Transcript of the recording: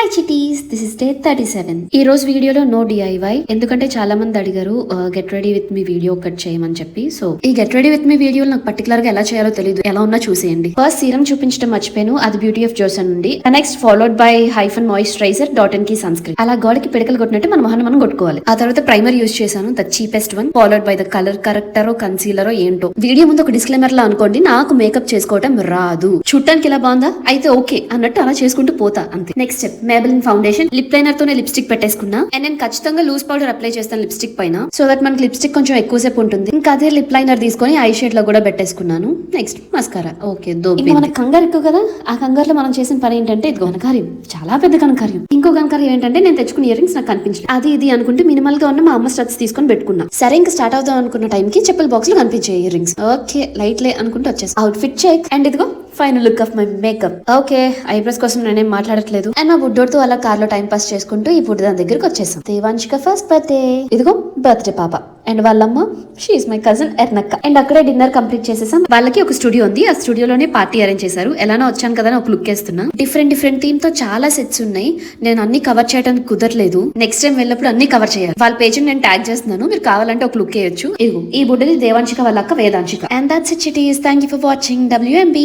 Hi చిటీస్, this is day 37. ఈ రోజు వీడియోలో నో డిఐవై, ఎందుకంటే చాలా మంది అడిగారు get ready with me video cut చేయమని చెప్పి. సో ఈ get ready with me video నాకు పర్టికులర్ గా ఎలా చేయాలో తెలియదు, ఎలా ఉన్నా చూసేయండి. ఫస్ట్ సీరం చూపించడం మర్చిపోయాను, అది బ్యూటీ ఆఫ్ జోసన్ నుండి. Next followed by hyphen moisturiser .n sunscreen. అలా గోడకి పిడకలు కొట్టినట్టు మన మొహన్ మనం కొట్టుకోవాలి. ఆ తర్వాత ప్రైమర్ యూజ్ చేశాను, the cheapest one, followed by the colour కరెక్టరో కన్సీలరో ఏంటో. వీడియో ముందు ఒక డిస్క్లైమర్ లా అనుకోండి, నాకు మేకప్ చేసుకోవటం రాదు, చూడటానికి ఇలా బాగుందా అయితే ఓకే అన్నట్టు అలా చేసుకుంటూ పోతా అంతే. Next step, Maybelline foundation. Lip liner తోనే లిప్స్టిక్ పెట్టేసుకున్నా, అండ్ నేను ఖచ్చితంగా లూజ్ పౌడర్ అప్లై చేస్తాను లిప్స్టిక్ పైన, సో దట్ మనకి లిప్స్టిక్ కొంచెం ఎక్కువసేపు ఉంటుంది. ఇంకా అదే లిప్ లైనర్ తీసుకొని ఐ షేడ్ లో కూడా పెట్టేసుకున్నాను. Next mascara. ఓకే, ఇంకా మన కంగారు ఎక్కువ కదా, ఆ కంగారులో మనం చేసిన పని ఏంటంటే ఇది ఘనకార్యం, చాలా పెద్ద ఘనకార్యం. ఇంకో ఘనకార్యం ఏంటంటే నేను తెచ్చుకున్న ఇయర్ రింగ్స్ నాకు కనిపించలేదు, అది ఇది అనుకుంటే మినిమల్ గా ఉన్న మా అమ్మ స్టడ్స్ తీసుకొని పెట్టుకున్నా. సరే ఇంకా స్టార్ట్ అవుదాం అనుకున్న టైంకి చెప్పుల బాక్స్ లో కనిపించాయి ఇయర్ రింగ్స్. ఓకే లైట్ లే అనుకుంటే వచ్చేసి అవుట్ఫిట్ చెక్, అండ్ ఇదిగో final look of my makeup. Okay, eyebrows కోసం నేనేం మాట్లాడట్లేదు, అండ్ మా బుడ్డోడితో అలా కార్ లో టైం పాస్ చేసుకుంటూ ఇప్పుడు దాని దగ్గరికి వచ్చేసాం. దేవాంశిక ఫస్ట్ బర్త్డే, ఇదిగో బర్త్డే పాప, అండ్ వాళ్ళమ్మ షీఈ్ మై కజిన్ ఎర్నక్క. అండ్ అక్కడే డిన్నర్ కంప్లీట్ చేసేసాం. వాళ్ళకి ఒక స్టూడియో ఉంది, ఆ స్టూడియోలోనే పార్టీ అరేంజ్ చేశారు. ఎలానో వచ్చాను కదా ఒక లుక్ వేస్తున్నా. డిఫరెంట్ థీమ్ తో చాలా సెట్స్ ఉన్నాయి, నేను అన్ని కవర్ చేయడానికి కుదరలేదు. నెక్స్ట్ టైం వెళ్ళినప్పుడు అన్ని కవర్ చేయాలి. వాళ్ళ పేజ్ నేను ట్యాగ్ చేస్తున్నాను, మీరు కావాలంటే ఒక లుక్ వేయొచ్చు. ఇదిగో ఈ బుడ్డది దేవాంశిక వాళ్ళ అక్క వేదాంశిక. అండ్ దట్స్ ఇట్ చిటీస్, thank you for watching WMB.